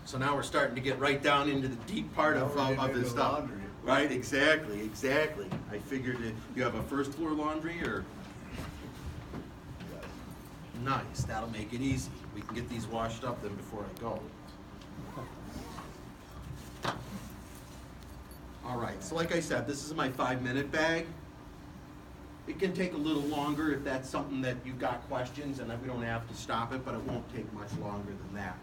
So now we're starting to get right down into the deep part Now of, we're getting of this into stuff. laundry. Right, exactly, exactly. I figured you have a first floor laundry or? Nice, that'll make it easy. We can get these washed up then before I go. All right, so like I said, this is my 5-minute bag. It can take a little longer if that's something that you've got questions, and we don't have to stop it, but it won't take much longer than that.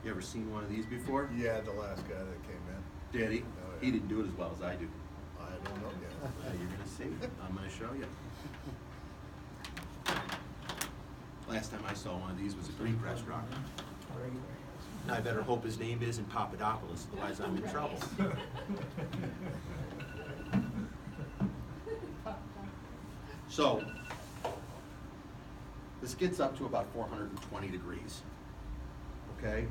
You ever seen one of these before? Yeah, the last guy that came in. Did he? Oh, yeah. He didn't do it as well as I do. I don't know yet. You're gonna see. I'm gonna show you. Last time I saw one of these was a Greek restaurant. Now I better hope his name isn't Papadopoulos, otherwise I'm in trouble. So, this gets up to about 420 degrees. Okay?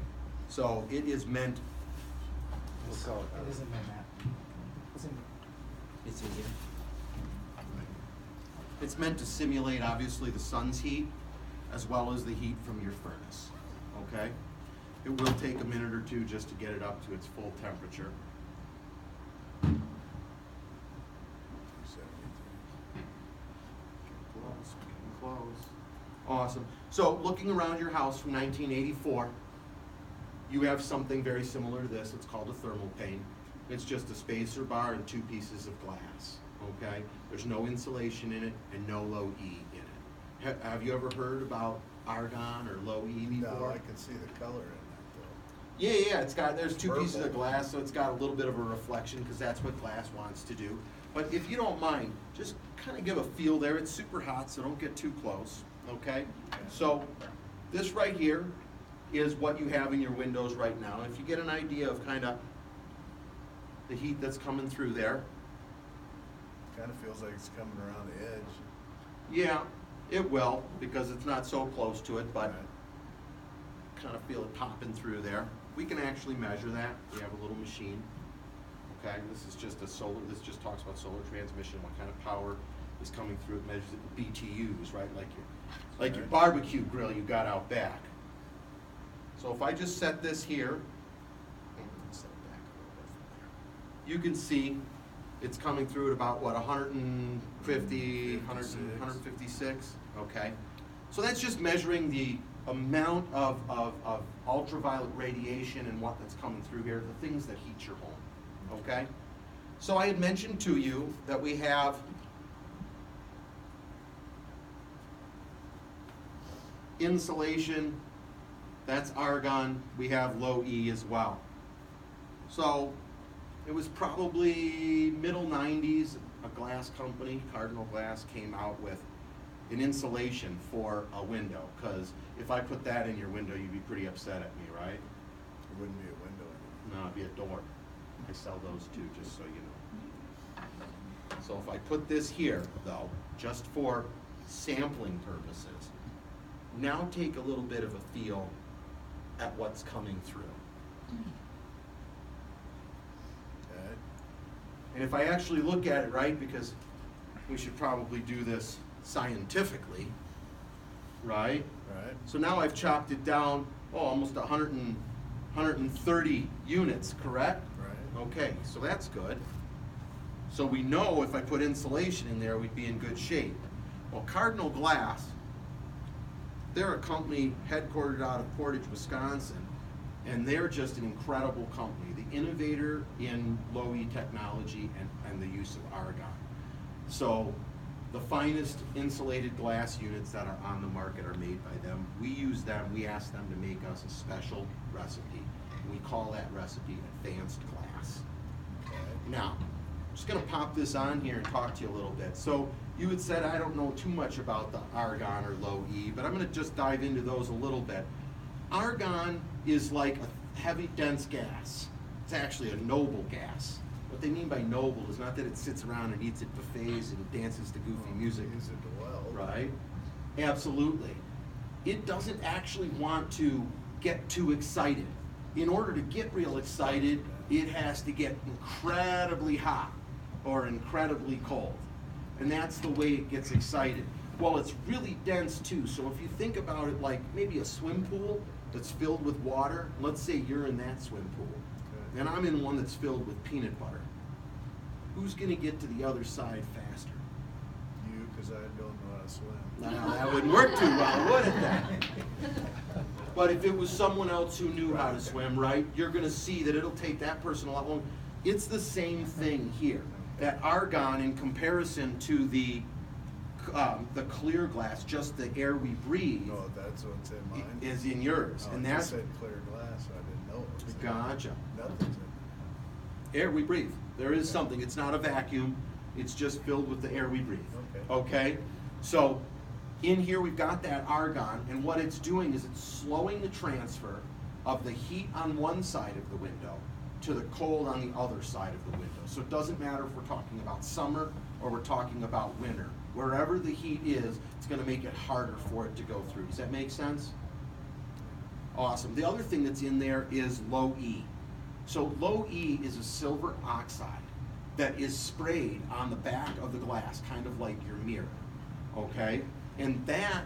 So it is meant, we'll call it, It isn't meant that. it's in here. It's meant to simulate, obviously, the sun's heat as well as the heat from your furnace, okay? It will take a minute or two just to get it up to its full temperature. 73. Getting close. Awesome. So looking around your house from 1984, you have something very similar to this. It's called a thermal pane. It's just a spacer bar and 2 pieces of glass, okay? There's no insulation in it and no low E in it. Have you ever heard about argon or low E before? No, I can see the color in that Yeah, it's got, there's 2 pieces of Purple. glass, so it's got a little bit of a reflection because that's what glass wants to do. But if you don't mind, just kind of give a feel there. It's super hot, so don't get too close, okay? So this right here is what you have in your windows right now. If you get an idea of kind of the heat that's coming through there, though. Kind of feels like it's coming around the edge. yeah, it will because it's not so close to it, but Right. kind of feel it popping through there. We can actually measure that. We have a little machine. Okay, this is just a solar, this just talks about solar transmission, what kind of power is coming through. It measures it with BTUs, right? Like your Right. barbecue grill you got out back. So if I just set this here, set it back a little bit from there. You can see it's coming through at about what, 150, 156? Okay. So that's just measuring the amount of ultraviolet radiation and what that's coming through here, the things that heat your home, okay? So I had mentioned to you that we have insulation, that's argon, we have low E as well. So it was probably middle 90s, a glass company, Cardinal Glass, came out with an insulation for a window, because if I put that in your window, you'd be pretty upset at me, right? It wouldn't be a window anymore. No, it'd be a door. I sell those too, just so you know. So if I put this here, though, just for sampling purposes, now take a little bit of a feel at what's coming through. Okay. And if I actually look at it, right, because we should probably do this scientifically, right? Right. So now I've chopped it down, almost 130 units, correct? Right. Okay, so that's good. So we know if I put insulation in there, we'd be in good shape. Well, Cardinal Glass, they're a company headquartered out of Portage, Wisconsin, and they're just an incredible company, the innovator in low E technology and the use of argon. So the finest insulated glass units that are on the market are made by them. We use them, we ask them to make us a special recipe. We call that recipe advanced glass. Okay. Now, I'm just gonna pop this on here and talk to you a little bit. So you had said I don't know too much about the argon or low E, but I'm gonna just dive into those a little bit. Argon is like a heavy, dense gas. It's actually a noble gas. What they mean by noble is not that it sits around and eats at buffets and dances to goofy music. Use it to weld. Right? Absolutely. It doesn't actually want to get too excited. In order to get real excited, it has to get incredibly hot or incredibly cold. And that's the way it gets excited. Well, it's really dense too, so if you think about it like maybe a swim pool that's filled with water, let's say you're in that swim pool, Okay. and I'm in one that's filled with peanut butter. Who's gonna get to the other side faster? You, because I don't know how to swim. Now, that wouldn't work too well, would it then? But if it was someone else who knew how to swim, right, you're gonna see that it'll take that person a lot longer. It's the same thing here. That argon, in comparison to the clear glass, just the air we breathe, No, that's what's in mine. is in yours, Oh, and it that's just said clear glass, so I didn't know it was in there. gotcha. Nothing's in Air we breathe. There is something. It's not a vacuum. It's just filled with the air we breathe. Okay. Okay? So in here we've got that argon, and what it's doing is it's slowing the transfer of the heat on one side of the window to the cold on the other side of the window. So it doesn't matter if we're talking about summer or we're talking about winter. Wherever the heat is, it's gonna make it harder for it to go through. Does that make sense? Awesome. The other thing that's in there is low E. So low E is a silver oxide that is sprayed on the back of the glass, kind of like your mirror, okay? And that,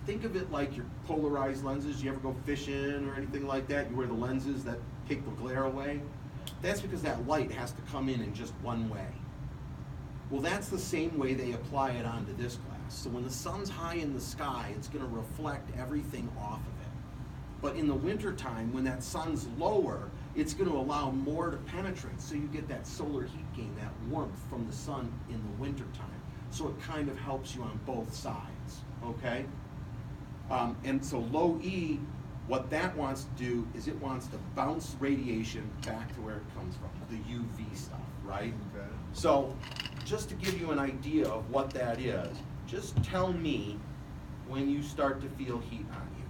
think of it like your polarized lenses. You ever go fishing or anything like that? You wear the lenses that take the glare away? That's because that light has to come in just one way. Well, that's the same way they apply it onto this glass. So when the sun's high in the sky, it's gonna reflect everything off of it. But in the wintertime, when that sun's lower, it's gonna allow more to penetrate, so you get that solar heat gain, that warmth from the sun in the wintertime. So it kind of helps you on both sides, okay? And so low E, what that wants to do is it wants to bounce radiation back to where it comes from, the UV stuff, right? Okay. So, just to give you an idea of what that is, just tell me when you start to feel heat on you,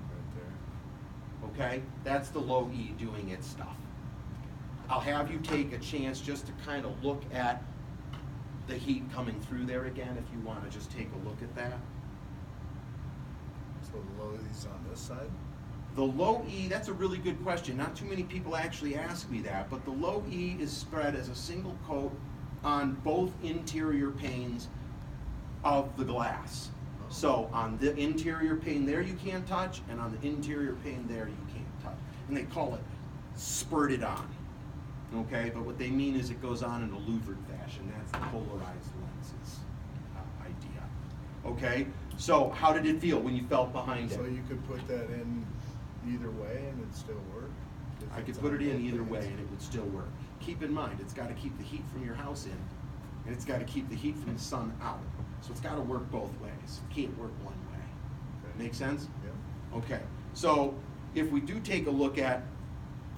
Right there. okay? That's the low E doing its stuff. I'll have you take a chance just to kind of look at the heat coming through there again, if you want to just take a look at that. So the low E's on this side? The low E, that's a really good question. Not too many people actually ask me that, but the low E is spread as a single coat on both interior panes of the glass. So on the interior pane there you can't touch, and on the interior pane there you can't touch. And they call it spurted on, okay? But what they mean is it goes on in a louvered fashion. That's the polarized lenses idea, okay? So how did it feel when you felt behind it? So you could put that in either way and it'd still work? If I could it's put on it in both either ends? way and it would still work. Keep in mind, it's gotta keep the heat from your house in, and it's gotta keep the heat from the sun out. So it's gotta work both ways. It can't work one way. Okay. Make sense? Yep. Okay, so if we do take a look at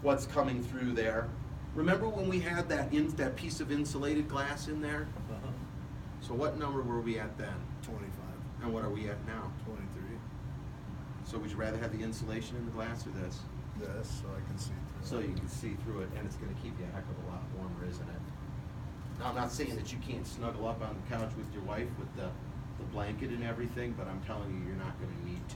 what's coming through there, remember when we had that piece of insulated glass in there? Uh-huh. So what number were we at then? 25, And what are we at now? 23. So would you rather have the insulation in the glass or this? This, so I can see through. So you can see through it, and it's gonna keep you a heck of a lot warmer, isn't it? Now, I'm not saying that you can't snuggle up on the couch with your wife with the blanket and everything, but I'm telling you, you're not gonna need to.